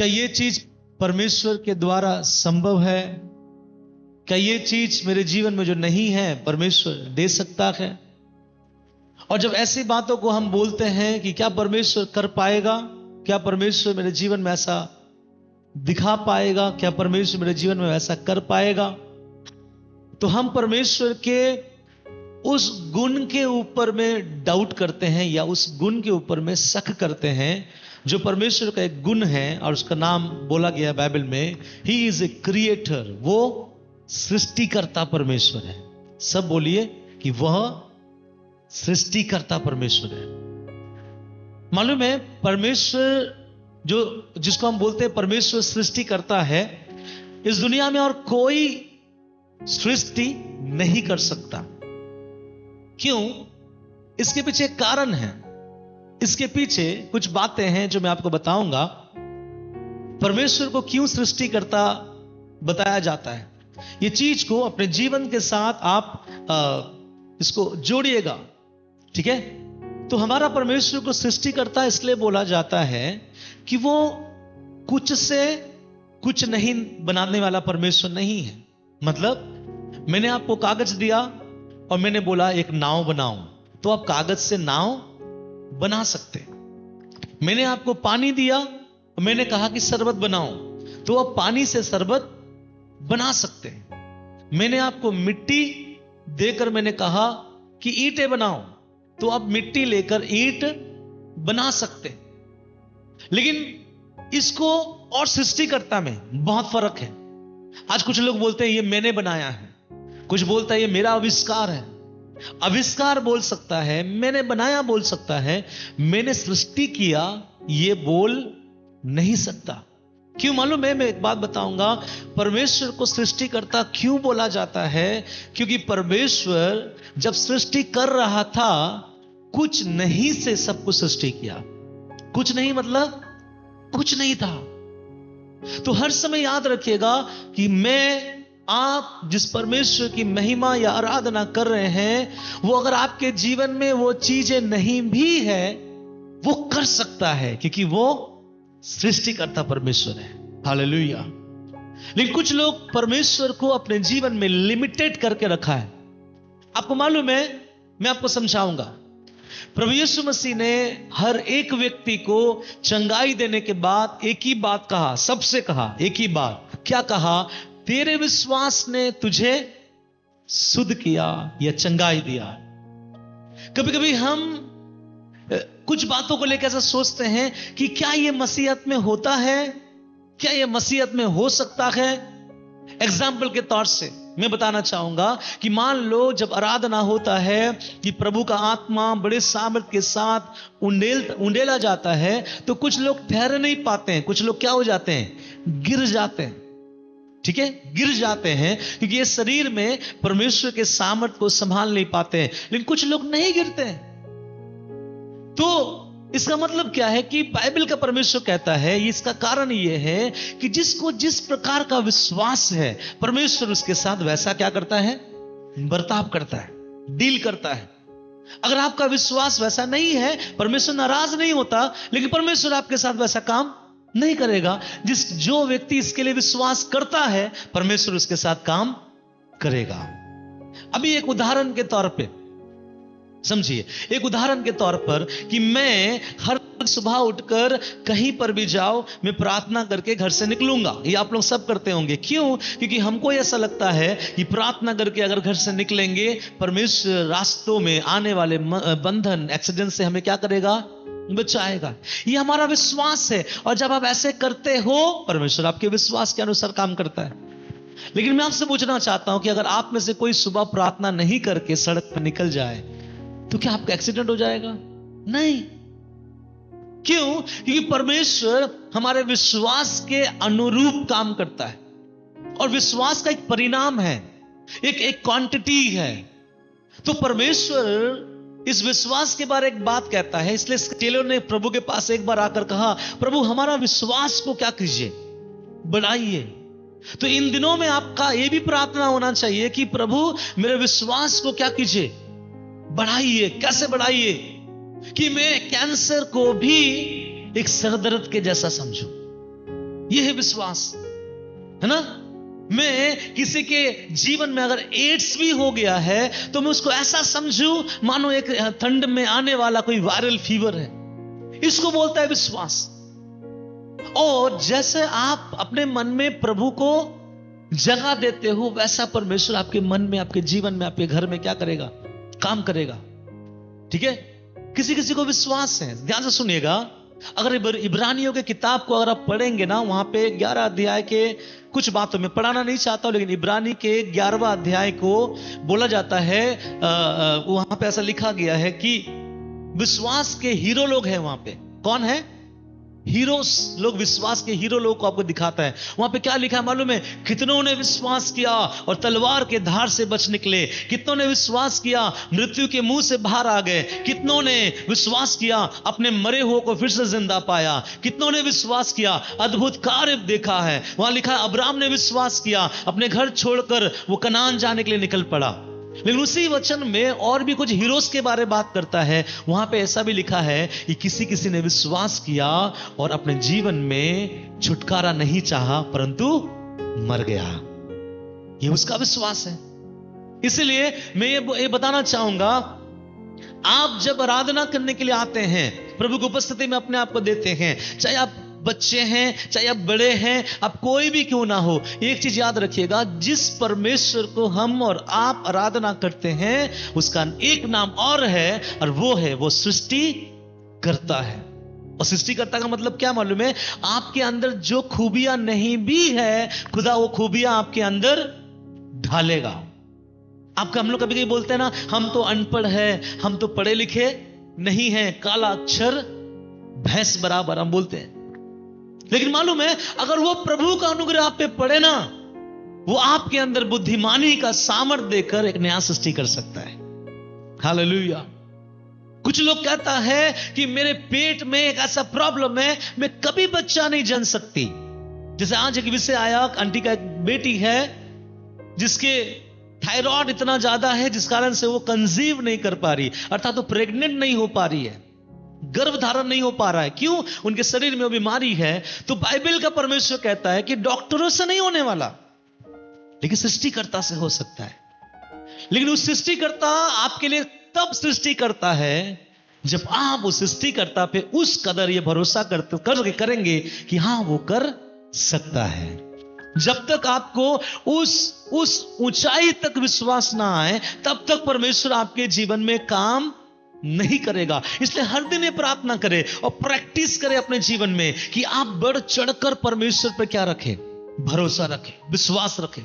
क्या ये चीज परमेश्वर के द्वारा संभव है? क्या ये चीज मेरे जीवन में जो नहीं है परमेश्वर दे सकता है? और जब ऐसी बातों को हम बोलते हैं कि क्या परमेश्वर कर पाएगा, क्या परमेश्वर मेरे जीवन में ऐसा दिखा पाएगा, क्या परमेश्वर मेरे जीवन में ऐसा कर पाएगा, तो हम परमेश्वर के उस गुण के ऊपर में डाउट करते हैं या उस गुण के ऊपर में शक करते हैं जो परमेश्वर का एक गुण है और उसका नाम बोला गया बाइबल में, ही इज ए क्रिएटर, वो सृष्टिकर्ता परमेश्वर है। सब बोलिए कि वह सृष्टिकर्ता परमेश्वर है। मालूम है परमेश्वर जिसको हम बोलते हैं परमेश्वर सृष्टि करता है, इस दुनिया में और कोई सृष्टि नहीं कर सकता। क्यों? इसके पीछे एक कारण है, इसके पीछे कुछ बातें हैं जो मैं आपको बताऊंगा। परमेश्वर को क्यों सृष्टि करता बताया जाता है, ये चीज को अपने जीवन के साथ आप इसको जोड़िएगा, ठीक है? तो हमारा परमेश्वर को सृष्टि करता इसलिए बोला जाता है कि वो कुछ से कुछ नहीं बनाने वाला परमेश्वर नहीं है। मतलब मैंने आपको कागज दिया और मैंने बोला एक नाव बनाओ, तो आप कागज से नाव बना सकते। मैंने आपको पानी दिया और मैंने कहा कि शरबत बनाओ, तो आप पानी से शरबत बना सकते। मैंने आपको मिट्टी देकर मैंने कहा कि ईंटें बनाओ, तो आप मिट्टी लेकर ईंट बना सकते। लेकिन इसको और सृष्टिकर्ता में बहुत फर्क है। आज कुछ लोग बोलते हैं ये मैंने बनाया है, कुछ बोलता है ये मेरा आविष्कार है। आविष्कार बोल सकता है, मैंने बनाया बोल सकता है, मैंने सृष्टि किया ये बोल नहीं सकता। क्यों मालूम है? मैं एक बात बताऊंगा, परमेश्वर को सृष्टिकर्ता क्यों बोला जाता है? क्योंकि परमेश्वर जब सृष्टि कर रहा था कुछ नहीं से सब कुछ सृष्टि किया। कुछ नहीं मतलब कुछ नहीं था। तो हर समय याद रखिएगा कि आप जिस परमेश्वर की महिमा या आराधना कर रहे हैं, वो अगर आपके जीवन में वो चीजें नहीं भी है, वो कर सकता है, क्योंकि वो सृष्टिकर्ता परमेश्वर है। हालेलुया। लेकिन कुछ लोग परमेश्वर को अपने जीवन में लिमिटेड करके रखा है। आपको मालूम है, मैं आपको समझाऊंगा। प्रभु यीशु मसीह ने हर एक व्यक्ति को चंगाई देने के बाद एक ही बात कहा, सबसे कहा एक ही बात। क्या कहा? तेरे विश्वास ने तुझे शुद्ध किया या चंगाई दिया। कभी कभी हम कुछ बातों को लेकर ऐसा सोचते हैं कि क्या यह मसीहत में होता है, क्या यह मसीहत में हो सकता है। एग्जाम्पल के तौर से मैं बताना चाहूंगा कि मान लो जब आराधना होता है कि प्रभु का आत्मा बड़े सामर्थ के साथ उंडेला जाता है, तो कुछ लोग ठहर नहीं पाते हैं, कुछ लोग क्या हो जाते हैं? गिर जाते हैं। ठीक है, गिर जाते हैं क्योंकि ये शरीर में परमेश्वर के सामर्थ को संभाल नहीं पाते हैं। लेकिन कुछ लोग नहीं गिरते हैं। तो इसका मतलब क्या है कि बाइबल का परमेश्वर कहता है, इसका कारण यह है कि जिसको जिस प्रकार का विश्वास है परमेश्वर उसके साथ वैसा क्या करता है? बर्ताव करता है, डील करता है। अगर आपका विश्वास वैसा नहीं है, परमेश्वर नाराज नहीं होता, लेकिन परमेश्वर आपके साथ वैसा काम नहीं करेगा। जो व्यक्ति इसके लिए विश्वास करता है, परमेश्वर उसके साथ काम करेगा। अभी एक उदाहरण के तौर पे समझिए, एक उदाहरण के तौर पर कि मैं हर सुबह उठकर कहीं पर भी जाओ, मैं प्रार्थना करके घर से निकलूंगा। ये आप लोग सब करते होंगे। क्यों? क्योंकि हमको ऐसा लगता है कि प्रार्थना करके अगर घर से निकलेंगे, परमेश्वर रास्तों में आने वाले बंधन, एक्सीडेंट से हमें क्या करेगा? बचाएगा। ये हमारा विश्वास है। और जब आप ऐसे करते हो, परमेश्वर आपके विश्वास के अनुसार काम करता है। लेकिन मैं आपसे पूछना चाहता हूं कि अगर आप में से कोई सुबह प्रार्थना नहीं करके सड़क पर निकल जाए, तो क्या आपका एक्सीडेंट हो जाएगा? नहीं। क्यों? क्योंकि परमेश्वर हमारे विश्वास के अनुरूप काम करता है। और विश्वास का एक परिणाम है, एक क्वांटिटी है। तो परमेश्वर इस विश्वास के बारे एक बात कहता है। इसलिए चेलों ने प्रभु के पास एक बार आकर कहा, प्रभु हमारा विश्वास को क्या कीजिए? बढ़ाइए। तो इन दिनों में आपका यह भी प्रार्थना होना चाहिए कि प्रभु मेरे विश्वास को क्या कीजिए? बढ़ाइए। कैसे बढ़ाइए? कि मैं कैंसर को भी एक सरदर्द के जैसा समझूं। यह है विश्वास, है ना। मैं किसी के जीवन में अगर एड्स भी हो गया है तो मैं उसको ऐसा समझूं मानो एक ठंड में आने वाला कोई वायरल फीवर है। इसको बोलता है विश्वास। और जैसे आप अपने मन में प्रभु को जगह देते हो, वैसा परमेश्वर आपके मन में, आपके जीवन में, आपके घर में क्या करेगा? काम करेगा। ठीक है। किसी किसी को विश्वास है, ध्यान से सुनिएगा। अगर इब्रानियों के किताब को अगर आप पढ़ेंगे ना, वहां पे 11 अध्याय के कुछ बातों में पढ़ाना नहीं चाहता हूं, लेकिन इब्रानी के 11वां अध्याय को बोला जाता है, वहां पे ऐसा लिखा गया है कि विश्वास के हीरो लोग हैं वहां पे। कौन है? हीरोस लोग, विश्वास के हीरो लोग को आपको दिखाता है। वहां पे क्या लिखा है मालूम है? कितनों ने विश्वास किया और तलवार के धार से बच निकले, कितनों ने विश्वास किया मृत्यु के मुंह से बाहर आ गए, कितनों ने विश्वास किया अपने मरे हुए को फिर से जिंदा पाया, कितनों ने विश्वास किया अद्भुत कार्य देखा है। वहां लिखा है अब्राहम ने विश्वास किया, अपने घर छोड़कर वो कनान जाने के लिए निकल पड़ा। लेकिन उसी वचन में और भी कुछ हीरोज के बारे में बात करता है। वहां पे ऐसा भी लिखा है कि किसी किसी ने विश्वास किया और अपने जीवन में छुटकारा नहीं चाहा, परंतु मर गया। ये उसका विश्वास है। इसलिए मैं ये बताना चाहूंगा, आप जब आराधना करने के लिए आते हैं, प्रभु की उपस्थिति में अपने आप को देते हैं, चाहे आप बच्चे हैं, चाहे आप बड़े हैं, आप कोई भी क्यों ना हो, एक चीज याद रखिएगा, जिस परमेश्वर को हम और आप आराधना करते हैं उसका एक नाम और है, और वो सृष्टि करता है। और सृष्टिकर्ता का मतलब क्या मालूम है? आपके अंदर जो खूबियां नहीं भी है, खुदा वो खूबियां आपके अंदर ढालेगा। हम लोग कभी कभी बोलते हैं ना, हम तो अनपढ़ है, हम तो पढ़े लिखे नहीं है, काला अक्षर भैंस बराबर हम बोलते हैं। लेकिन मालूम है, अगर वो प्रभु का अनुग्रह आप पे पड़े ना, वो आपके अंदर बुद्धिमानी का सामर्थ्य देकर एक नया सृष्टि कर सकता है। हालेलुया। कुछ लोग कहता है कि मेरे पेट में एक ऐसा प्रॉब्लम है, मैं कभी बच्चा नहीं जन सकती। जैसे आज एक विषय आया, आंटी का एक बेटी है जिसके थायराइड इतना ज्यादा है जिस कारण से वो कंसीव नहीं कर पा रही, अर्थात तो प्रेग्नेंट नहीं हो पा रही है, गर्भ धारण नहीं हो पा रहा है। क्यों? उनके शरीर में वो बीमारी है। तो बाइबल का परमेश्वर कहता है कि डॉक्टरों से नहीं होने वाला, लेकिन सृष्टिकर्ता से हो सकता है। लेकिन उस सृष्टिकर्ता आपके लिए तब सृष्टि करता है जब आप उस सृष्टिकर्ता पे उस कदर ये भरोसा करेंगे कि हां वो कर सकता है। जब तक आपको उस ऊंचाई तक विश्वास ना आए, तब तक परमेश्वर आपके जीवन में काम नहीं करेगा। इसलिए हर दिन ये प्रार्थना करें और प्रैक्टिस करें अपने जीवन में कि आप बढ़ चढ़कर परमेश्वर पर क्या रखें? भरोसा रखें, विश्वास रखें।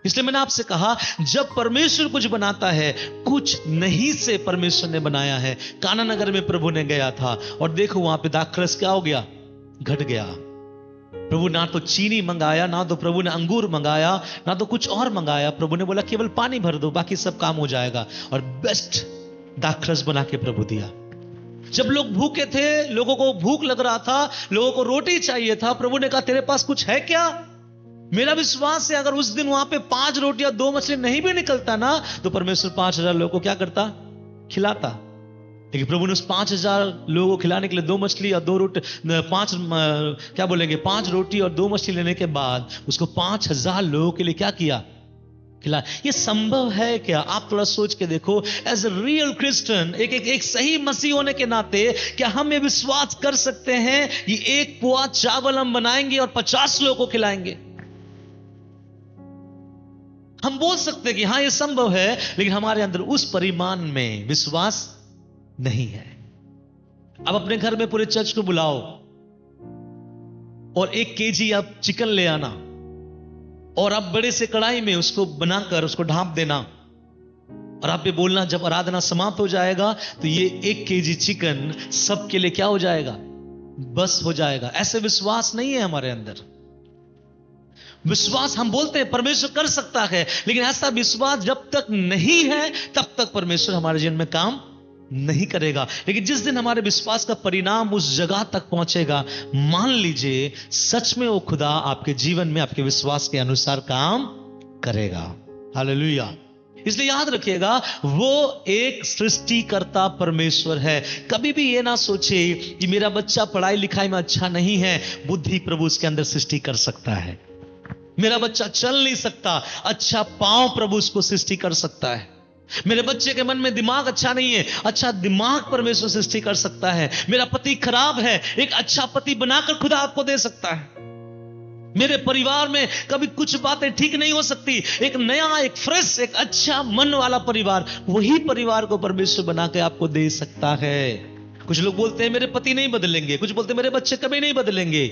इसलिए मैंने आपसे कहा, जब परमेश्वर कुछ बनाता है, कुछ नहीं से परमेश्वर ने बनाया है। काना नगर में प्रभु ने गया था और देखो वहां पे दाखरस क्या हो गया? घट गया। प्रभु ना तो चीनी मंगाया, ना तो प्रभु ने अंगूर मंगाया, ना तो कुछ और मंगाया। प्रभु ने बोला केवल पानी भर दो, बाकी सब काम हो जाएगा। और बेस्ट दाखरस बना के प्रभु दिया। जब लोग भूखे थे, लोगों को भूख लग रहा था, लोगों को रोटी चाहिए था, प्रभु ने कहा तेरे पास कुछ है क्या? मेरा विश्वास है अगर उस दिन वहां पे 5 रोटियां 2 मछली नहीं भी निकलता ना, तो परमेश्वर 5000 लोगों को क्या करता? खिलाता। लेकिन प्रभु ने उस 5000 लोगों को खिलाने के लिए 2 मछली और 2 रोटी, 5 रोटी और 2 मछली लेने के बाद उसको 5000 लोगों के लिए क्या किया? खिला। ये संभव है क्या? आप थोड़ा सोच के देखो। एज ए रियल क्रिश्चियन, एक सही मसीह होने के नाते, क्या हम ये विश्वास कर सकते हैं ये 1 पुआ चावल हम बनाएंगे और 50 लोगों को खिलाएंगे? हम बोल सकते हैं कि हाँ ये संभव है, लेकिन हमारे अंदर उस परिमाण में विश्वास नहीं है। अब अपने घर में पूरे चर्च को बुलाओ और 1 केजी आप चिकन ले आना और आप बड़े से कढ़ाई में उसको बनाकर उसको ढांप देना, और आप ये बोलना जब आराधना समाप्त हो जाएगा तो ये 1 केजी चिकन सबके लिए क्या हो जाएगा? बस हो जाएगा। ऐसे विश्वास नहीं है हमारे अंदर। विश्वास हम बोलते हैं परमेश्वर कर सकता है, लेकिन ऐसा विश्वास जब तक नहीं है तब तक परमेश्वर हमारे जीवन में काम नहीं करेगा। लेकिन जिस दिन हमारे विश्वास का परिणाम उस जगह तक पहुंचेगा, मान लीजिए सच में वो खुदा आपके जीवन में आपके विश्वास के अनुसार काम करेगा। हालेलुया। इसलिए याद रखिएगा, वो एक सृष्टिकर्ता परमेश्वर है। कभी भी ये ना सोचे कि मेरा बच्चा पढ़ाई लिखाई में अच्छा नहीं है, बुद्धि प्रभु उसके अंदर सृष्टि कर सकता है। मेरा बच्चा चल नहीं सकता, अच्छा पांव प्रभु उसको सृष्टि कर सकता है। मेरे बच्चे के मन में दिमाग अच्छा नहीं है, अच्छा दिमाग परमेश्वर सृष्टि कर सकता है। मेरा पति खराब है, एक अच्छा पति बनाकर खुदा आपको दे सकता है। मेरे परिवार में कभी कुछ बातें ठीक नहीं हो सकती, एक नया, एक फ्रेश, एक अच्छा मन वाला परिवार, वही परिवार को परमेश्वर बना के आपको दे सकता है। कुछ लोग बोलते हैं मेरे पति नहीं बदलेंगे, कुछ बोलते हैं मेरे बच्चे कभी नहीं बदलेंगे,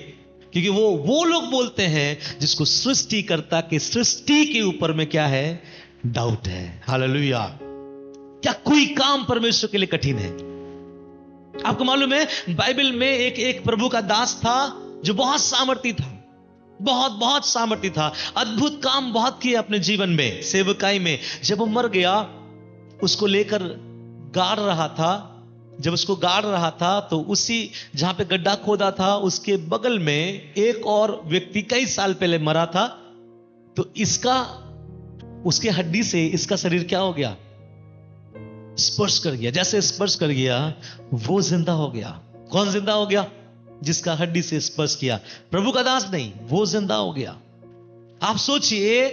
क्योंकि वो लोग बोलते हैं जिसको सृष्टिकर्ता के सृष्टि के ऊपर में क्या है, डाउट है। हालेलुया। क्या कोई काम परमेश्वर के लिए कठिन है? आपको मालूम है, बाइबल में एक प्रभु का दास था जो बहुत सामर्थी था, बहुत सामर्थी था, अद्भुत काम बहुत किए अपने जीवन में, सेवकाई में। जब वो मर गया, उसको लेकर गाड़ रहा था। जब उसको गाड़ रहा था तो उसी जहां पे गड्ढा खोदा था, उसके बगल में एक और व्यक्ति कई साल पहले मरा था। तो इसका, उसके हड्डी से इसका शरीर क्या हो गया, स्पर्श कर गया। जैसे स्पर्श कर गया, वो जिंदा हो गया। कौन जिंदा हो गया? जिसका हड्डी से स्पर्श किया। प्रभु का दास नहीं, वो जिंदा हो गया। आप सोचिए,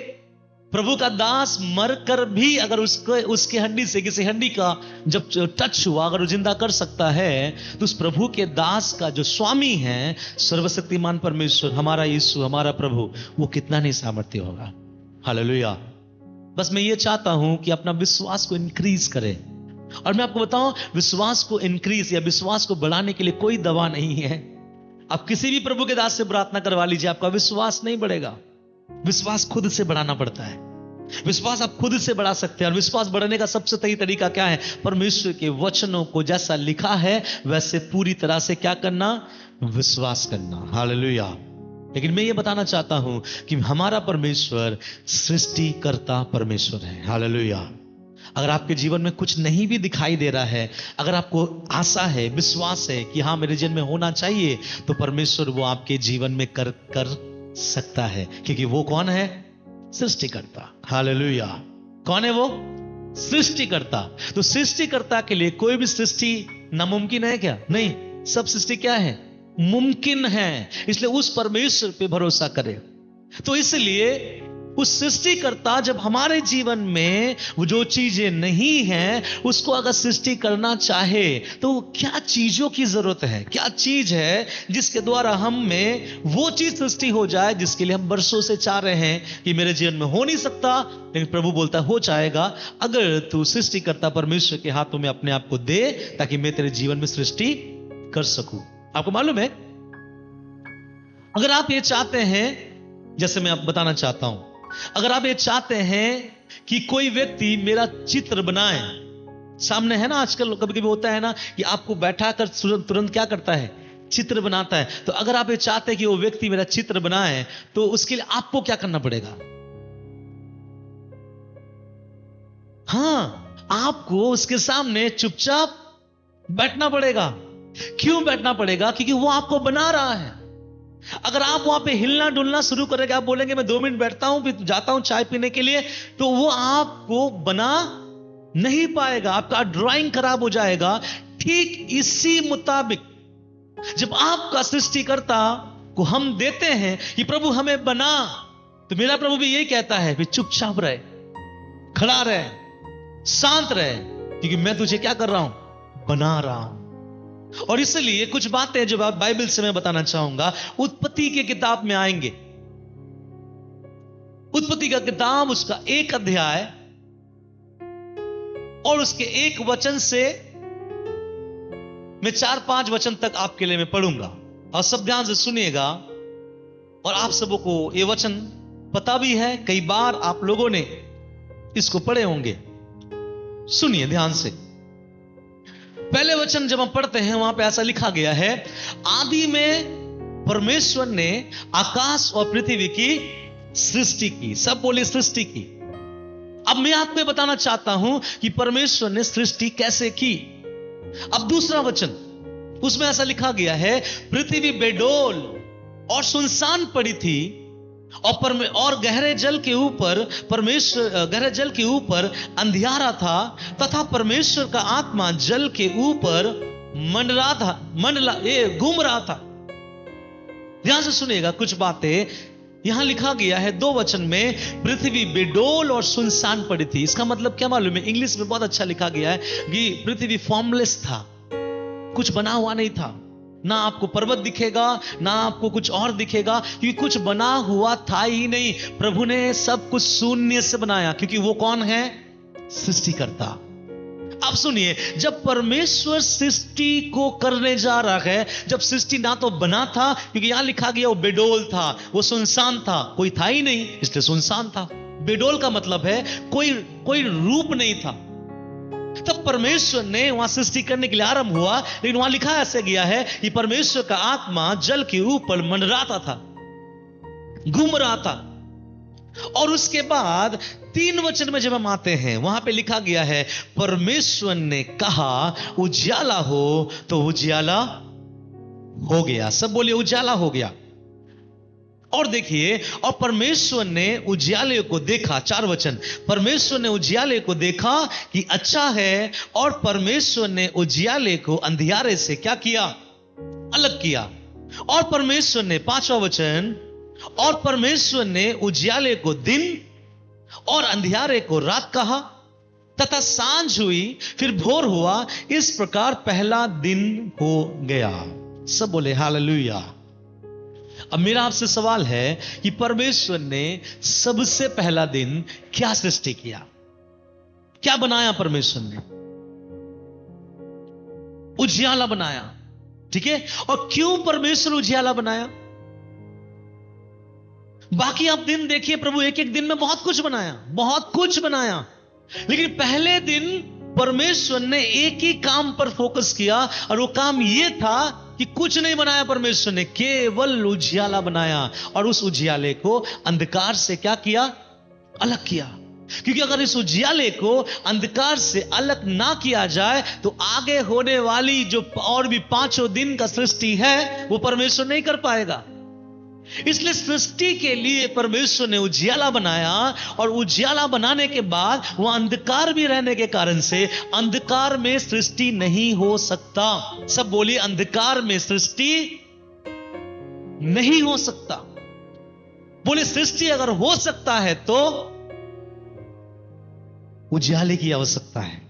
प्रभु का दास मरकर भी अगर उसके हड्डी से किसी हड्डी का जब टच हुआ, अगर वो जिंदा कर सकता है, तो उस प्रभु के दास का जो स्वामी है, सर्वशक्तिमान परमेश्वर, हमारा यीशु, हमारा प्रभु, वो कितना नहीं सामर्थ्य होगा। हालेलुया। बस मैं ये चाहता हूं कि अपना विश्वास को इंक्रीज करें। और मैं आपको बताऊं, विश्वास को इंक्रीज या विश्वास को बढ़ाने के लिए कोई दवा नहीं है। आप किसी भी प्रभु के दास से प्रार्थना करवा लीजिए, आपका विश्वास नहीं बढ़ेगा। विश्वास खुद से बढ़ाना पड़ता है। विश्वास आप खुद से बढ़ा सकते हैं। और विश्वास बढ़ाने का सबसे सही तरीका क्या है? परमेश्वर के वचनों को जैसा लिखा है वैसे पूरी तरह से क्या करना? विश्वास करना। हालेलुया। लेकिन मैं ये बताना चाहता हूं कि हमारा परमेश्वर सृष्टिकर्ता परमेश्वर है। हालेलुया। अगर आपके जीवन में कुछ नहीं भी दिखाई दे रहा है, अगर आपको आशा है, विश्वास है कि हाँ मेरे जीवन में होना चाहिए, तो परमेश्वर वो आपके जीवन में कर सकता है, क्योंकि वो कौन है? सृष्टिकर्ता। हालेलुया। कौन है वो? सृष्टिकर्ता। तो सृष्टिकर्ता के लिए कोई भी सृष्टि नामुमकिन है क्या? नहीं, सब सृष्टि क्या है? मुमकिन है। इसलिए उस परमेश्वर पे भरोसा करें। तो इसलिए उस सृष्टिकर्ता जब हमारे जीवन में वो जो चीजें नहीं हैं उसको अगर सृष्टि करना चाहे, तो क्या चीजों की जरूरत है? क्या चीज है जिसके द्वारा हम में वो चीज सृष्टि हो जाए जिसके लिए हम बरसों से चाह रहे हैं कि मेरे जीवन में हो नहीं सकता, लेकिन प्रभु बोलता हो जाएगा अगर तू सृष्टिकर्ता परमेश्वर के हाथों में अपने आप को दे, ताकि मैं तेरे जीवन में सृष्टि कर सकूं। आपको मालूम है, अगर आप ये चाहते हैं, जैसे मैं आप बताना चाहता हूं, अगर आप ये चाहते हैं कि कोई व्यक्ति मेरा चित्र बनाए, सामने है ना, आजकल कभी कभी होता है ना कि आपको बैठा कर तुरंत क्या करता है? चित्र बनाता है। तो अगर आप ये चाहते हैं कि वो व्यक्ति मेरा चित्र बनाए, तो उसके लिए आपको क्या करना पड़ेगा? हां, आपको उसके सामने चुपचाप बैठना पड़ेगा। क्यों बैठना पड़ेगा? क्योंकि वो आपको बना रहा है। अगर आप वहां पे हिलना डुलना शुरू करेंगे, आप बोलेंगे मैं 2 मिनट बैठता हूं फिर जाता हूं चाय पीने के लिए, तो वो आपको बना नहीं पाएगा, आपका ड्राइंग खराब हो जाएगा। ठीक इसी मुताबिक जब आपका सृष्टिकर्ता को हम देते हैं कि प्रभु हमें बना, तो मेरा प्रभु भी यही कहता है, फिर चुपचाप रहे, खड़ा रहे, शांत रहे, क्योंकि मैं तुझे क्या कर रहा हूं? बना रहा हूं। और इसलिए कुछ बातें जो बाइबल से मैं बताना चाहूंगा, उत्पत्ति के किताब में आएंगे। उत्पत्ति का किताब, उसका 1 अध्याय और उसके 1 वचन से मैं 4-5 वचन तक आपके लिए मैं पढ़ूंगा, और सब ध्यान से सुनिएगा। और आप सबों को ये वचन पता भी है, कई बार आप लोगों ने इसको पढ़े होंगे। सुनिए ध्यान से। पहले वचन जब हम पढ़ते हैं, वहां पे ऐसा लिखा गया है, आदि में परमेश्वर ने आकाश और पृथ्वी की सृष्टि की। सब बोले सृष्टि की। अब मैं आपको बताना चाहता हूं कि परमेश्वर ने सृष्टि कैसे की। अब दूसरा वचन, उसमें ऐसा लिखा गया है, पृथ्वी बेडोल और सुनसान पड़ी थी और गहरे जल के ऊपर गहरे जल के ऊपर अंधियारा था, तथा परमेश्वर का आत्मा जल के ऊपर घूम रहा था। ध्यान से सुनिएगा कुछ बातें। यहां लिखा गया है 2 वचन में, पृथ्वी बेडोल और सुनसान पड़ी थी। इसका मतलब क्या मालूम है? इंग्लिश में बहुत अच्छा लिखा गया है कि पृथ्वी फॉर्मलेस था, कुछ बना हुआ नहीं था। ना आपको पर्वत दिखेगा, ना आपको कुछ और दिखेगा, क्योंकि कुछ बना हुआ था ही नहीं। प्रभु ने सब कुछ शून्य से बनाया, क्योंकि वो कौन है? सृष्टिकर्ता। अब सुनिए, जब परमेश्वर सृष्टि को करने जा रहा है, जब सृष्टि ना तो बना था, क्योंकि यहां लिखा गया वो बेडोल था, वो सुनसान था, कोई था ही नहीं, इसलिए सुनसान था। बेडोल का मतलब है कोई रूप नहीं था। तब परमेश्वर ने वहां सृष्टि करने के लिए आरंभ हुआ, लेकिन वहां लिखा ऐसे गया है कि परमेश्वर का आत्मा जल के ऊपर मंडराता था, घूम रहा था। और उसके बाद 3 वचन में जब हम आते हैं, वहां पे लिखा गया है, परमेश्वर ने कहा उजाला हो, तो उजाला हो गया। सब बोलिए उजाला हो गया। और देखिए, और परमेश्वर ने उजियाले को देखा। 4 वचन, परमेश्वर ने उजियाले को देखा कि अच्छा है, और परमेश्वर ने उजियाले को अंधियारे से क्या किया? अलग किया। और परमेश्वर ने 5वां वचन, और परमेश्वर ने उजियाले को दिन और अंधियारे को रात कहा, तथा सांझ हुई, फिर भोर हुआ, इस प्रकार पहला दिन हो गया। सब बोले हालेलुया। अब मेरा आपसे सवाल है कि परमेश्वर ने सबसे पहला दिन क्या सृष्टि किया? क्या बनाया परमेश्वर ने? उजियाला बनाया, ठीक है। और क्यों परमेश्वर उजियाला बनाया? बाकी आप दिन देखिए, प्रभु एक एक दिन में बहुत कुछ बनाया, लेकिन पहले दिन परमेश्वर ने एक ही काम पर फोकस किया, और वो काम ये था कि कुछ नहीं बनाया परमेश्वर ने, केवल उजियाला बनाया। और उस उजियाले को अंधकार से क्या किया? अलग किया। क्योंकि अगर इस उजियाले को अंधकार से अलग ना किया जाए, तो आगे होने वाली जो और भी 5 दिन का सृष्टि है, वो परमेश्वर नहीं कर पाएगा। इसलिए सृष्टि के लिए परमेश्वर ने उजियाला बनाया, और उजियाला बनाने के बाद वह अंधकार भी रहने के कारण से अंधकार में सृष्टि नहीं हो सकता। सब बोलिए, अंधकार में सृष्टि नहीं हो सकता। बोले, सृष्टि अगर हो सकता है तो उजियाले की आवश्यकता है।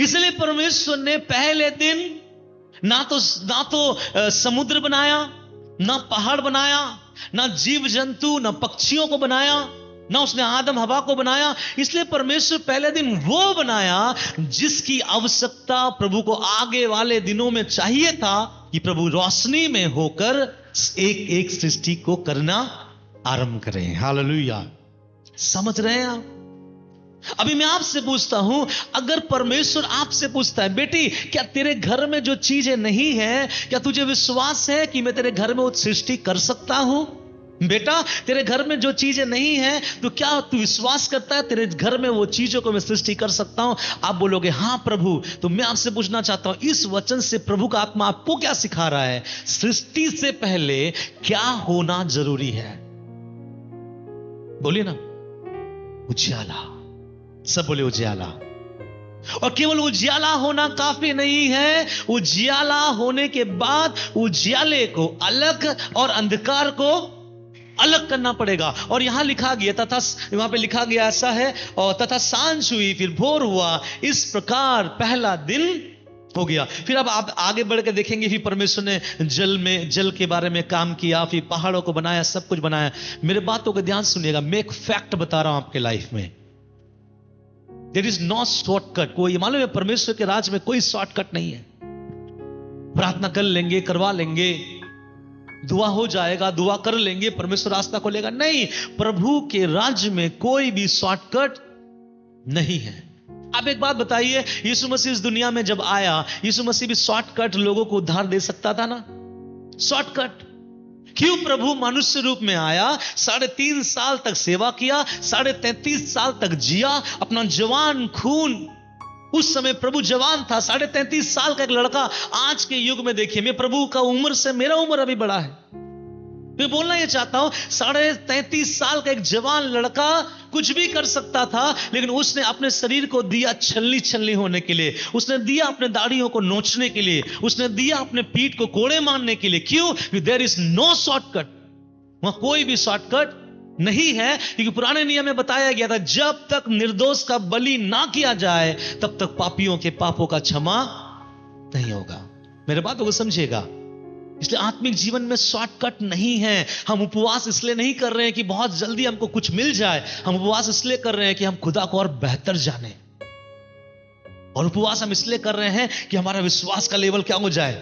इसलिए परमेश्वर ने पहले दिन ना तो समुद्र बनाया, ना पहाड़ बनाया, ना जीव जंतु, ना पक्षियों को बनाया, ना उसने आदम हवा को बनाया। इसलिए परमेश्वर पहले दिन वो बनाया जिसकी आवश्यकता प्रभु को आगे वाले दिनों में चाहिए था, कि प्रभु रोशनी में होकर एक एक सृष्टि को करना आरंभ करें। हालेलुया। समझ रहे हैं आप? अभी मैं आपसे पूछता हूं, अगर परमेश्वर आपसे पूछता है, बेटी क्या तेरे घर में जो चीजें नहीं है, क्या तुझे विश्वास है कि मैं तेरे घर में वो सृष्टि कर सकता हूं? बेटा, तेरे घर में जो चीजें नहीं है, तो क्या तू विश्वास करता है तेरे घर में वो चीजों को मैं सृष्टि कर सकता हूं? आप बोलोगे हां प्रभु। तो मैं आपसे पूछना चाहता हूं, इस वचन से प्रभु का आत्मा आपको क्या सिखा रहा है? सृष्टि से पहले क्या होना जरूरी है? बोलिए ना, उजियाला। सब बोले उजियाला। और केवल उजियाला होना काफी नहीं है, उजियाला होने के बाद उजियाले को अलग और अंधकार को अलग करना पड़ेगा। और यहां लिखा गया, तथा वहां पे लिखा गया ऐसा है, और तथा सांझ हुई, फिर भोर हुआ, इस प्रकार पहला दिन हो गया। फिर अब आप आगे बढ़ के देखेंगे, फिर परमेश्वर ने जल के बारे में काम किया, फिर पहाड़ों को बनाया, सब कुछ बनाया। मेरे बातों को ध्यान सुनिएगा, मैं एक फैक्ट बता रहा हूं आपके लाइफ में। There is no shortcut. कोई मालूम है, परमेश्वर के राज में कोई शॉर्टकट नहीं है। प्रार्थना कर लेंगे, करवा लेंगे, दुआ हो जाएगा, दुआ कर लेंगे, परमेश्वर रास्ता खोलेगा, नहीं। प्रभु के राज्य में कोई भी शॉर्टकट नहीं है। आप एक बात बताइए, यीशु मसीह इस दुनिया में जब आया, यीशु मसीह भी शॉर्टकट लोगों को उद्धार दे सकता था ना? शॉर्टकट क्यों? प्रभु मनुष्य रूप में आया, 3.5 साल तक सेवा किया, 33.5 साल तक जिया, अपना जवान खून, उस समय प्रभु जवान था, 33.5 साल का एक लड़का। आज के युग में देखिए, मैं प्रभु का उम्र से, मेरा उम्र अभी बड़ा है, मैं बोलना ये चाहता हूं 33.5 साल का एक जवान लड़का कुछ भी कर सकता था, लेकिन उसने अपने शरीर को दिया छलनी छलनी होने के लिए, उसने दिया अपने दाढ़ियों को नोचने के लिए, उसने दिया अपने पीठ को कोड़े मारने के लिए। क्यों? देयर इज नो शॉर्टकट, वहां कोई भी शॉर्टकट नहीं है, क्योंकि पुराने नियम में बताया गया था जब तक निर्दोष का बलि ना किया जाए तब तक पापियों के पापों का क्षमा नहीं होगा। मेरे बातों को समझिएगा। इसलिए आत्मिक जीवन में शॉर्टकट नहीं है। हम उपवास इसलिए नहीं कर रहे हैं कि बहुत जल्दी हमको कुछ मिल जाए, हम उपवास इसलिए कर रहे हैं कि हम खुदा को और बेहतर जाने, और उपवास हम इसलिए कर रहे हैं कि हमारा विश्वास का लेवल क्या हो जाए,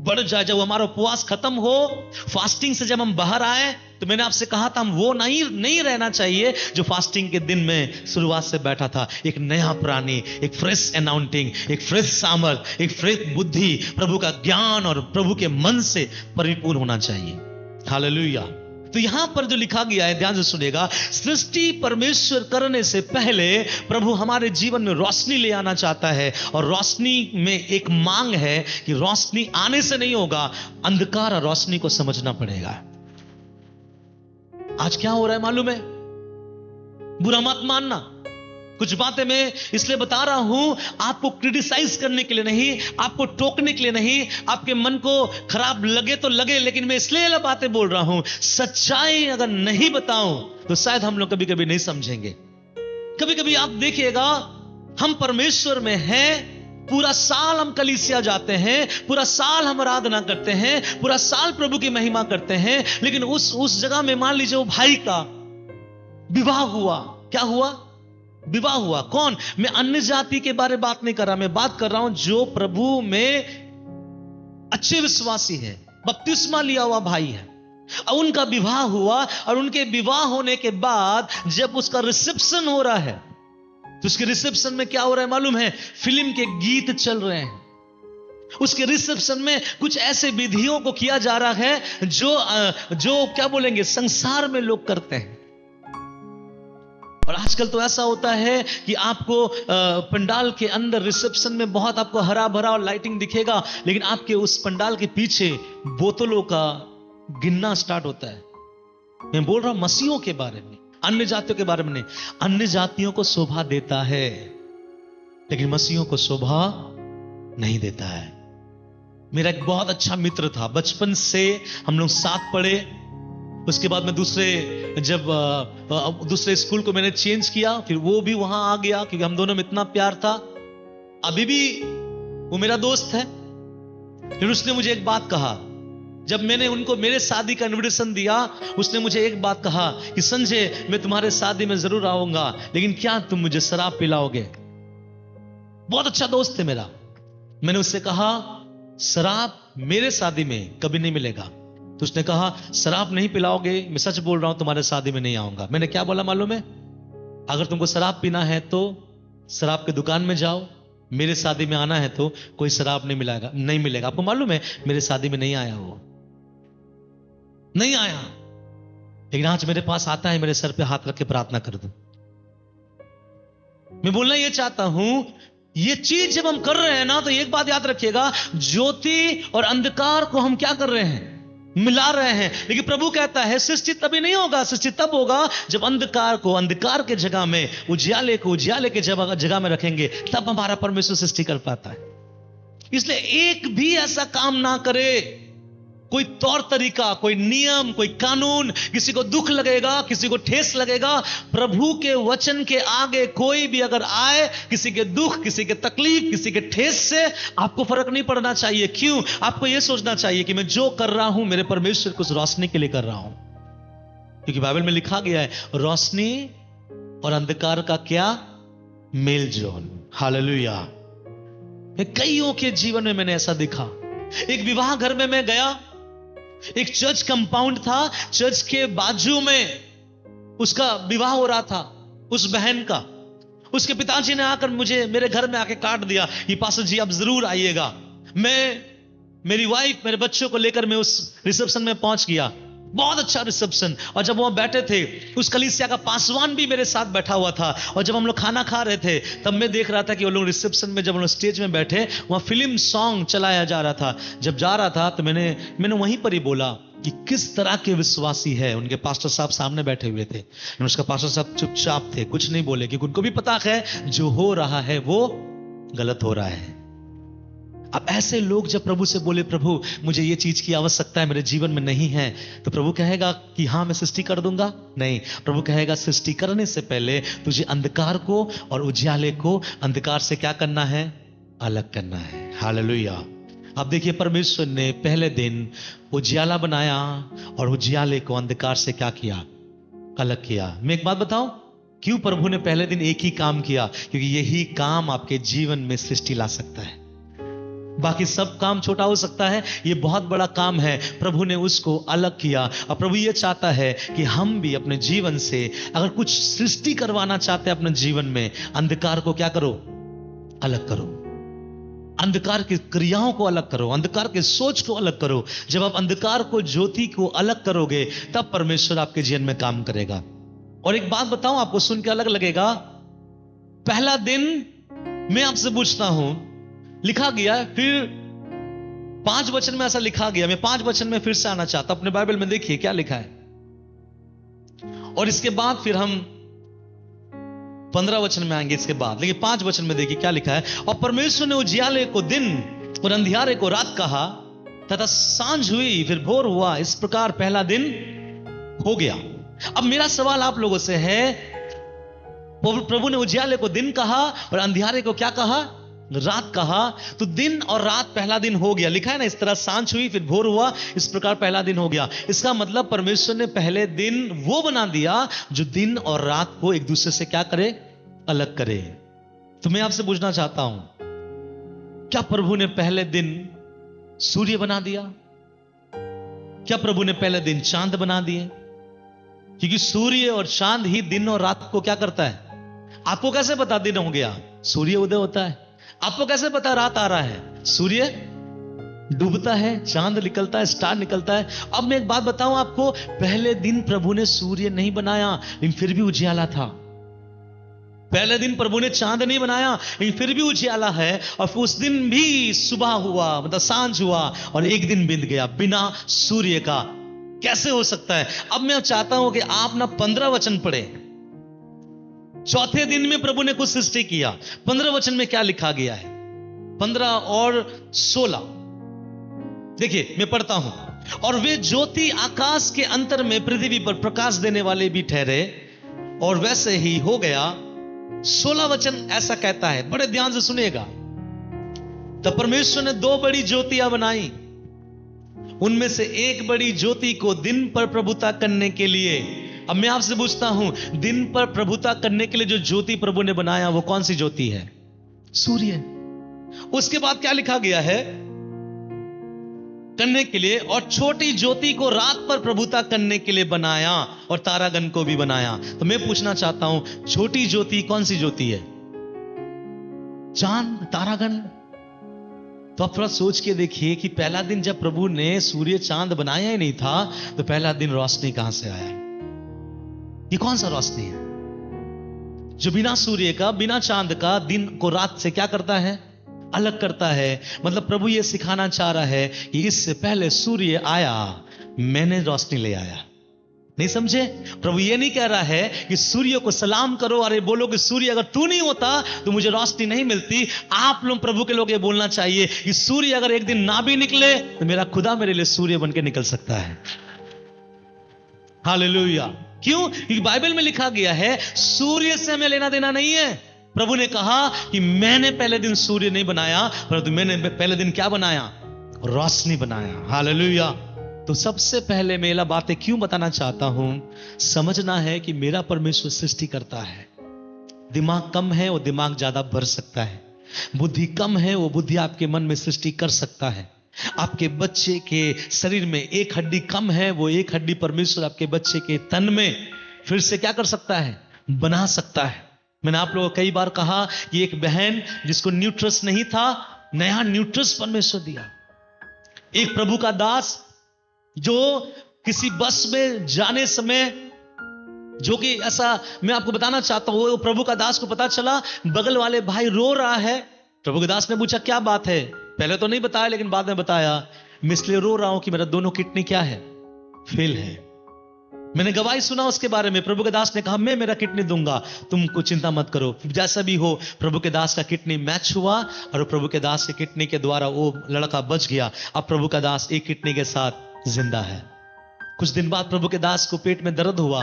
बढ़ जाए। जब हमारा उपवास खत्म हो, फास्टिंग से जब हम बाहर आए, तो मैंने आपसे कहा था हम वो नहीं रहना चाहिए जो फास्टिंग के दिन में शुरुआत से बैठा था। एक नया प्राणी, एक फ्रेश अनाउंटिंग, एक फ्रेश सामर्थ, एक फ्रेश बुद्धि, प्रभु का ज्ञान और प्रभु के मन से परिपूर्ण होना चाहिए। हालेलुया। तो यहां पर जो लिखा गया है, ध्यान से सुनेगा, सृष्टि परमेश्वर करने से पहले प्रभु हमारे जीवन में रोशनी ले आना चाहता है, और रोशनी में एक मांग है कि रोशनी आने से नहीं होगा, अंधकार और रोशनी को समझना पड़ेगा। आज क्या हो रहा है मालूम है? बुरा मत मानना, कुछ बातें मैं इसलिए बता रहा हूं आपको क्रिटिसाइज करने के लिए नहीं, आपको टोकने के लिए नहीं, आपके मन को खराब लगे तो लगे, लेकिन मैं इसलिए ये बातें बोल रहा हूं, सच्चाई अगर नहीं बताऊं तो शायद हम लोग कभी कभी नहीं समझेंगे। कभी कभी आप देखिएगा, हम परमेश्वर में हैं, पूरा साल हम कलीसिया जाते हैं, पूरा साल हम आराधना करते हैं, पूरा साल प्रभु की महिमा करते हैं, लेकिन उस जगह में मान लीजिए वो भाई का विवाह हुआ। क्या हुआ? विवाह हुआ। कौन? मैं अन्य जाति के बारे में बात नहीं कर रहा, मैं बात कर रहा हूं जो प्रभु में अच्छे विश्वासी है, बपतिस्मा लिया हुआ भाई है, और उनका विवाह हुआ, और उनके विवाह होने के बाद जब उसका रिसेप्शन हो रहा है, तो उसके रिसेप्शन में क्या हो रहा है मालूम है? फिल्म के गीत चल रहे हैं। उसके रिसेप्शन में कुछ ऐसे विधियों को किया जा रहा है जो क्या बोलेंगे, संसार में लोग करते हैं। और आजकल तो ऐसा होता है कि आपको पंडाल के अंदर रिसेप्शन में बहुत आपको हरा भरा और लाइटिंग दिखेगा, लेकिन आपके उस पंडाल के पीछे बोतलों का गिनना स्टार्ट होता है। मैं बोल रहा हूं मसीहों के बारे में, अन्य जातियों के बारे में नहीं। अन्य जातियों को शोभा देता है, लेकिन मसीहों को शोभा नहीं देता है। मेरा एक बहुत अच्छा मित्र था, बचपन से हम लोग साथ पढ़े। उसके बाद मैं दूसरे स्कूल को मैंने चेंज किया, फिर वो भी वहां आ गया, क्योंकि हम दोनों में इतना प्यार था। अभी भी वो मेरा दोस्त है। फिर उसने मुझे एक बात कहा, जब मैंने उनको मेरे शादी का इनविटेशन दिया, उसने मुझे एक बात कहा कि संजय, मैं तुम्हारे शादी में जरूर आऊंगा, लेकिन क्या तुम मुझे शराब पिलाओगे? बहुत अच्छा दोस्त है मेरा। मैंने उससे कहा, शराब मेरे शादी में कभी नहीं मिलेगा। तो उसने कहा, शराब नहीं पिलाओगे? मैं सच बोल रहा हूं, तुम्हारे शादी में नहीं आऊंगा। मैंने क्या बोला मालूम है? अगर तुमको शराब पीना है तो शराब की दुकान में जाओ, मेरे शादी में आना है तो कोई शराब नहीं मिलेगा। आपको मालूम है मेरे शादी में नहीं आया, वो नहीं आया, लेकिन आज मेरे पास आता है, मेरे सर पे हाथ रख के प्रार्थना कर दो। मैं बोलना ये चाहता हूं, ये चीज जब हम कर रहे हैं ना, तो एक बात याद रखिएगा, ज्योति और अंधकार को हम क्या कर रहे हैं? मिला रहे हैं। लेकिन प्रभु कहता है सृष्टि तभी नहीं होगा, सृष्टि तब होगा जब अंधकार को अंधकार के जगह में, उजियाले को उजियाले के जगह में रखेंगे, तब हमारा परमेश्वर सृष्टि कर पाता है। इसलिए एक भी ऐसा काम ना करे, कोई तौर तरीका, कोई नियम, कोई कानून, किसी को दुख लगेगा, किसी को ठेस लगेगा, प्रभु के वचन के आगे कोई भी अगर आए, किसी के दुख, किसी के तकलीफ, किसी के ठेस से आपको फर्क नहीं पड़ना चाहिए। क्यों? आपको यह सोचना चाहिए कि मैं जो कर रहा हूं मेरे परमेश्वर को रोशनी के लिए कर रहा हूं, क्योंकि बाइबल में लिखा गया है रोशनी और अंधकार का क्या मेल जोल। हालेलुया। कईयों के जीवन में मैंने ऐसा देखा। एक विवाह घर में मैं गया, एक चर्च कंपाउंड था, चर्च के बाजू में उसका विवाह हो रहा था, उस बहन का। उसके पिताजी ने आकर मुझे मेरे घर में आके काट दिया कि पास्टर जी आप जरूर आइएगा। मैं, मेरी वाइफ, मेरे बच्चों को लेकर मैं उस रिसेप्शन में पहुंच गया। बहुत अच्छा रिसेप्शन। और जब वहां बैठे थे, उस कलीसिया का पासवान भी मेरे साथ बैठा हुआ था। और जब हम लोग खाना खा रहे थे, तब मैं देख रहा था कि वो लोग रिसेप्शन में, जब हम लोग स्टेज में बैठे, वहां फिल्म सॉन्ग चलाया जा रहा था। जब जा रहा था तो मैंने वहीं पर ही बोला कि किस तरह के विश्वासी है। उनके पास्टर साहब सामने बैठे हुए थे, उसका पास्टर साहब चुपचाप थे, कुछ नहीं बोले, क्योंकि उनको भी पता है जो हो रहा है वो गलत हो रहा है। अब ऐसे लोग जब प्रभु से बोले, प्रभु मुझे ये चीज की आवश्यकता है, मेरे जीवन में नहीं है, तो प्रभु कहेगा कि हाँ मैं सृष्टि कर दूंगा? नहीं, प्रभु कहेगा सृष्टि करने से पहले तुझे अंधकार को और उजियाले को अंधकार से क्या करना है? अलग करना है। हालेलुया। अब देखिए, परमेश्वर ने पहले दिन उजियाला बनाया और उजियाले को अंधकार से क्या किया? अलग किया। मैं एक बात बताऊं, क्यों प्रभु ने पहले दिन एक ही काम किया? क्योंकि यही काम आपके जीवन में सृष्टि ला सकता है। बाकी सब काम छोटा हो सकता है, ये बहुत बड़ा काम है। प्रभु ने उसको अलग किया। और प्रभु ये चाहता है कि हम भी अपने जीवन से अगर कुछ सृष्टि करवाना चाहते हैं अपने जीवन में, अंधकार को क्या करो? अलग करो। अंधकार की क्रियाओं को अलग करो, अंधकार के सोच को अलग करो। जब आप अंधकार को ज्योति को अलग करोगे, तब परमेश्वर आपके जीवन में काम करेगा। और एक बात बताऊं आपको, सुन के अलग लगेगा। पहला दिन मैं आपसे पूछता हूं, लिखा गया है, फिर 5 वचन में ऐसा लिखा गया। मैं 5 वचन में फिर से आना चाहता हूं। अपने बाइबल में देखिए क्या लिखा है, और इसके बाद फिर हम 15 वचन में आएंगे इसके बाद। लेकिन 5 वचन में देखिए क्या लिखा है। और परमेश्वर ने उजियाले को दिन और अंधियारे को रात कहा, तथा सांझ हुई फिर भोर हुआ, इस प्रकार पहला दिन हो गया। अब मेरा सवाल आप लोगों से है, प्रभु ने उजियाले को दिन कहा और अंधियारे को क्या कहा? रात कहा। तो दिन और रात पहला दिन हो गया। लिखा है ना इस तरह, सांझ हुई फिर भोर हुआ, इस प्रकार पहला दिन हो गया। इसका मतलब परमेश्वर ने पहले दिन वो बना दिया जो दिन और रात को एक दूसरे से क्या करे? अलग करे। तो मैं आपसे पूछना चाहता हूं, क्या प्रभु ने पहले दिन सूर्य बना दिया? क्या प्रभु ने पहले दिन चांद बना दिए? क्योंकि सूर्य और चांद ही दिन और रात को क्या करता है? आपको कैसे पता दिन हो गया? सूर्य उदय होता है। आपको कैसे पता रात आ रहा है? सूर्य डूबता है, चांद निकलता है, स्टार निकलता है। अब मैं एक बात बताऊं आपको, पहले दिन प्रभु ने सूर्य नहीं बनाया, लेकिन फिर भी उजियाला था। पहले दिन प्रभु ने चांद नहीं बनाया, लेकिन फिर भी उजियाला है। और उस दिन भी सुबह हुआ, मतलब सांझ हुआ, और एक दिन बीत गया बिना सूर्य का। कैसे हो सकता है? अब मैं चाहता हूं कि आप ना 15 वचन पढ़े। चौथे दिन में प्रभु ने कुछ सृष्टि किया। 15 वचन में क्या लिखा गया है? 15 और 16 देखिए, मैं पढ़ता हूं। और वे ज्योति आकाश के अंतर में पृथ्वी पर प्रकाश देने वाले भी ठहरे, और वैसे ही हो गया। 16 वचन ऐसा कहता है, बड़े ध्यान से सुनिएगा। तब परमेश्वर ने 2 बड़ी ज्योतियां बनाई, उनमें से एक बड़ी ज्योति को दिन पर प्रभुता करने के लिए। अब मैं आपसे पूछता हूं, दिन पर प्रभुता करने के लिए जो ज्योति प्रभु ने बनाया वो कौन सी ज्योति है? सूर्य। उसके बाद क्या लिखा गया है? करने के लिए, और छोटी ज्योति को रात पर प्रभुता करने के लिए बनाया, और तारागण को भी बनाया। तो मैं पूछना चाहता हूं, छोटी ज्योति कौन सी ज्योति है? चांद, तारागण। तो आप थोड़ा सोच के देखिए कि पहला दिन जब प्रभु ने सूर्य चांद बनाया ही नहीं था, तो पहला दिन रोशनी कहां से आया? ये कौन सा रोशनी है जो बिना सूर्य का, बिना चांद का दिन को रात से क्या करता है? अलग करता है। मतलब प्रभु ये सिखाना चाह रहा है कि इससे पहले सूर्य आया, मैंने रोशनी ले आया। नहीं समझे? प्रभु ये नहीं कह रहा है कि सूर्य को सलाम करो, अरे बोलो कि सूर्य अगर तू नहीं होता तो मुझे रोशनी नहीं मिलती। आप लोग, प्रभु के लोग, ये बोलना चाहिए कि सूर्य अगर एक दिन ना भी निकले तो मेरा खुदा मेरे लिए सूर्य बन के निकल सकता है। हालेलुया। क्यों? क्योंकि बाइबल में लिखा गया है सूर्य से हमें लेना देना नहीं है। प्रभु ने कहा कि मैंने पहले दिन सूर्य नहीं बनाया, परंतु मैंने पहले दिन क्या बनाया? रोशनी बनाया। हालेलुया। तो सबसे पहले मैं ये बातें क्यों बताना चाहता हूं, समझना है कि मेरा परमेश्वर सृष्टि करता है। दिमाग कम है, वो दिमाग ज्यादा भर सकता है। बुद्धि कम है, वो बुद्धि आपके मन में सृष्टि कर सकता है। आपके बच्चे के शरीर में एक हड्डी कम है, वो एक हड्डी परमेश्वर आपके बच्चे के तन में फिर से क्या कर सकता है? बना सकता है। मैंने आप लोगों को कई बार कहा कि एक बहन जिसको न्यूट्रस नहीं था, नया न्यूट्रस परमेश्वर दिया। एक प्रभु का दास जो किसी बस में जाने समय, जो कि ऐसा मैं आपको बताना चाहता हूं, वो प्रभु का दास को पता चला बगल वाले भाई रो रहा है। प्रभु के दास ने पूछा क्या बात है? पहले तो नहीं बताया, लेकिन बाद में बताया, मैं इसलिए रो रहा हूं कि मेरा दोनों किडनी क्या है, फेल है। मैंने गवाही सुना उसके बारे में। प्रभु के दास ने कहा मैं मेरा किडनी दूंगा, तुमको चिंता मत करो। जैसा भी हो, प्रभु के दास का किडनी मैच हुआ और प्रभु के दास के किडनी के द्वारा वो लड़का बच गया। अब प्रभु का दास एक किडनी के साथ जिंदा है। कुछ दिन बाद प्रभु के दास को पेट में दर्द हुआ।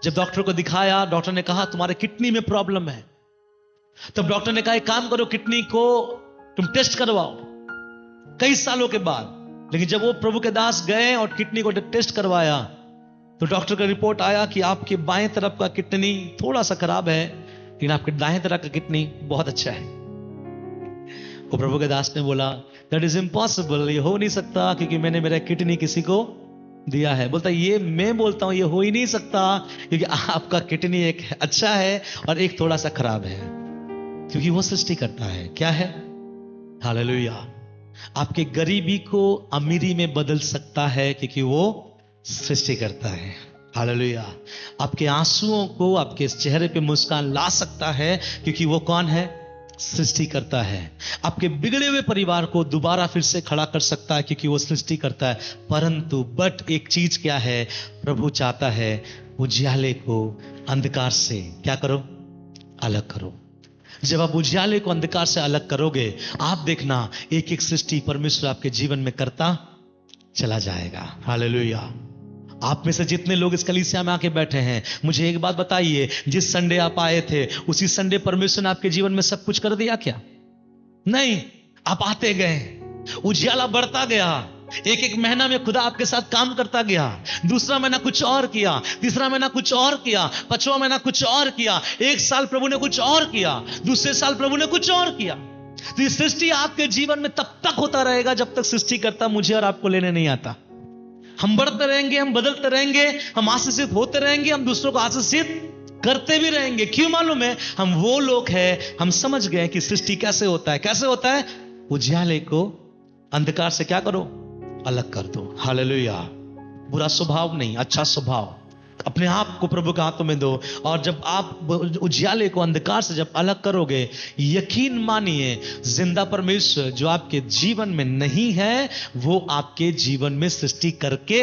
जब डॉक्टर को दिखाया, डॉक्टर ने कहा तुम्हारे किडनी में प्रॉब्लम है। तब डॉक्टर ने कहा एक काम करो, किडनी को तुम टेस्ट करवाओ। कई सालों के बाद, लेकिन जब वो प्रभु के दास गए और किडनी को टेस्ट करवाया, तो डॉक्टर का रिपोर्ट आया कि आपके बाएं तरफ का किडनी थोड़ा सा खराब है, लेकिन आपके दाएं तरफ का किडनी बहुत अच्छा है। वो प्रभु के दास ने बोला दैट इज इम्पॉसिबल, ये हो नहीं सकता, क्योंकि मैंने मेरा किडनी किसी को दिया है। बोलता ये मैं बोलता हूं ये हो ही नहीं सकता, क्योंकि आपका किडनी एक अच्छा है और एक थोड़ा सा खराब है, क्योंकि वो सृष्टि करता है। क्या है? हालेलुया। आपके गरीबी को अमीरी में बदल सकता है, क्योंकि वो सृष्टि करता है। हालेलुया। आपके आंसुओं को आपके चेहरे पे मुस्कान ला सकता है, क्योंकि वो कौन है? सृष्टि करता है। आपके बिगड़े हुए परिवार को दोबारा फिर से खड़ा कर सकता है, क्योंकि वो सृष्टि करता है। परंतु बट एक चीज क्या है? प्रभु चाहता है उजियाले को अंधकार से क्या करो? अलग करो। जब आप उजियाले को अंधकार से अलग करोगे, आप देखना एक एक सृष्टि परमेश्वर आपके जीवन में करता चला जाएगा। हालेलुया। आप में से जितने लोग इस कलीसिया में आके बैठे हैं, मुझे एक बात बताइए, जिस संडे आप आए थे उसी संडे परमेश्वर ने आपके जीवन में सब कुछ कर दिया क्या? नहीं। आप आते गए, उजियाला बढ़ता गया। एक एक महीना में खुदा आपके साथ काम करता गया। दूसरा महीना कुछ और किया, तीसरा महीना कुछ और किया, पांचवा महीना कुछ और किया, एक साल प्रभु ने कुछ और किया, दूसरे साल प्रभु ने कुछ और किया। तो ये सृष्टि आपके जीवन में तब तक होता रहेगा जब तक सृष्टि करता मुझे और आपको लेने नहीं आता। हम बढ़ते रहेंगे, हम बदलते रहेंगे, हम आशीषित होते रहेंगे, हम दूसरों को आशीषित करते भी रहेंगे। क्यों मालूम है? हम वो लोग हैं, हम समझ गए कि सृष्टि कैसे होता है। कैसे होता है? उजियाले को अंधकार से क्या करो? अलग कर दो। हालेलुया। बुरा स्वभाव नहीं, अच्छा स्वभाव। अपने आप को प्रभु के हाथों में दो। और जब आप उजियाले को अंधकार से जब अलग करोगे, यकीन मानिए जिंदा परमेश्वर जो आपके जीवन में नहीं है, वो आपके जीवन में सृष्टि करके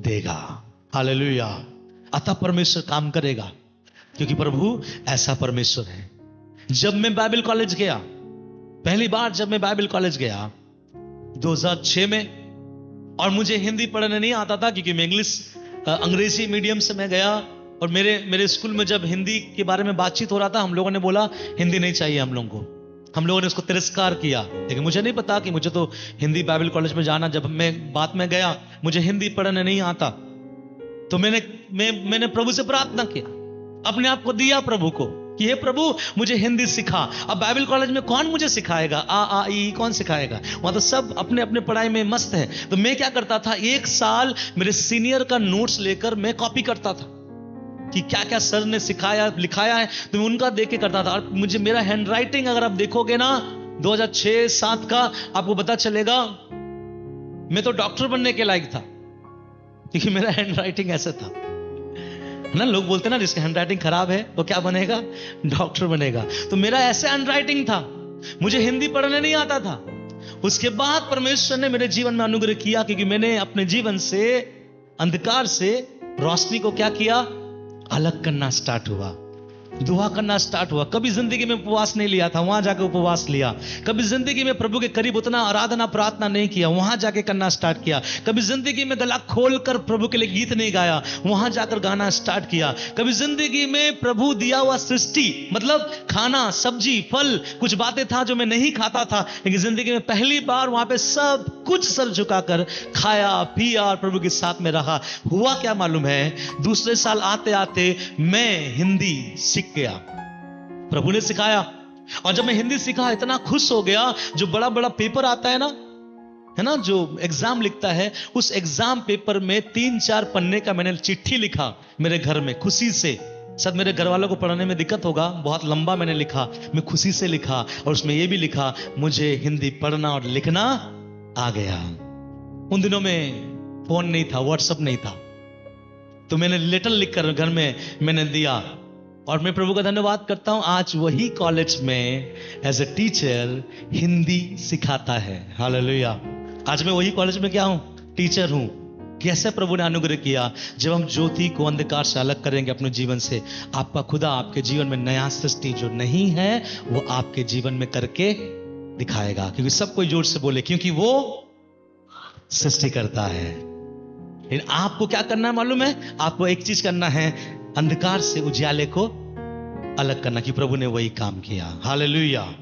देगा। हालेलुया। अतः परमेश्वर काम करेगा, क्योंकि प्रभु ऐसा परमेश्वर है। जब मैं बाइबल कॉलेज गया, पहली बार जब मैं बाइबल कॉलेज गया 2006 में, और मुझे हिंदी पढ़ने नहीं आता था, क्योंकि मैं अंग्रेजी मीडियम से मैं गया। और मेरे स्कूल में जब हिंदी के बारे में बातचीत हो रहा था, हम लोगों ने बोला हिंदी नहीं चाहिए हम लोगों को। हम लोगों ने उसको तिरस्कार किया, लेकिन मुझे नहीं पता कि मुझे तो हिंदी बाइबल कॉलेज में जाना। जब मैं बात में गया, मुझे हिंदी पढ़ने नहीं आता, तो मैंने प्रभु से प्रार्थना किया, अपने आप को दिया प्रभु को कि हे प्रभु मुझे हिंदी सिखा। अब बाइबल कॉलेज में कौन मुझे सिखाएगा? आ ई कौन सिखाएगा? वहां तो सब अपने अपने पढ़ाई में मस्त है। तो मैं क्या करता था, एक साल मेरे सीनियर का नोट्स लेकर मैं कॉपी करता था कि क्या क्या सर ने सिखाया लिखाया है, तो मैं उनका देख के करता था। और मुझे मेरा हैंड राइटिंग अगर आप देखोगे ना 2006-7 का, आपको पता चलेगा मैं तो डॉक्टर बनने के लायक था, क्योंकि मेरा हैंड राइटिंग ऐसे था ना। लोग बोलते ना जिसका हैंड राइटिंग खराब है वो क्या बनेगा? डॉक्टर बनेगा। तो मेरा ऐसे हैंड राइटिंग था, मुझे हिंदी पढ़ने नहीं आता था। उसके बाद परमेश्वर ने मेरे जीवन में अनुग्रह किया, क्योंकि मैंने अपने जीवन से अंधकार से रोशनी को क्या किया? अलग करना स्टार्ट हुआ, दुआ करना स्टार्ट हुआ। कभी जिंदगी में उपवास नहीं लिया था, वहां जाकर उपवास लिया। कभी जिंदगी में प्रभु के करीब उतना आराधना प्रार्थना नहीं किया, वहां जाके करना स्टार्ट किया। कभी जिंदगी में गला खोलकर प्रभु के लिए गीत नहीं गाया, वहां जाकर गाना स्टार्ट किया। कभी जिंदगी में प्रभु दिया हुआ सृष्टि, मतलब खाना सब्जी फल, कुछ बातें था जो मैं नहीं खाता था, लेकिन जिंदगी में पहली बार वहां पे सब कुछ सर झुकाकर खाया पिया और प्रभु के साथ में रहा। हुआ क्या मालूम है? दूसरे साल आते आते मैं हिंदी सीख गया, प्रभु ने सिखाया। और जब मैं हिंदी सीखा इतना खुश हो गया। जो बड़ा बड़ा पेपर आता है ना, जो एग्जाम लिखता है, उस एग्जाम पेपर में 3-4 पन्ने का मैंने चिट्ठी लिखा मेरे घर में, खुशी से। शायद मेरे घर वालों को पढ़ने में दिक्कत होगा, बहुत लंबा मैंने लिखा, मैं खुशी से लिखा। और उसमें यह भी लिखा मुझे हिंदी पढ़ना और लिखना आ गया। उन दिनों में फोन नहीं था, व्हाट्सअप नहीं था, तो मैंने लेटर लिखकर घर में मैंने दिया। और मैं प्रभु का धन्यवाद करता हूं, आज वही कॉलेज में एज ए टीचर हिंदी सिखाता है। हालेलुया। आज मैं वही कॉलेज में क्या हूं? टीचर हूं। कैसे प्रभु ने अनुग्रह किया। जब हम ज्योति को अंधकार से अलग करेंगे अपने जीवन से, आपका खुदा आपके जीवन में नया सृष्टि जो नहीं है वो आपके जीवन में करके दिखाएगा। क्योंकि सब कोई जोर से बोले, क्योंकि वो सृष्टि करता है। लेकिन आपको क्या करना है मालूम है? आपको एक चीज करना है, अंधकार से उजाले को अलग करना, कि प्रभु ने वही काम किया। हालेलुया।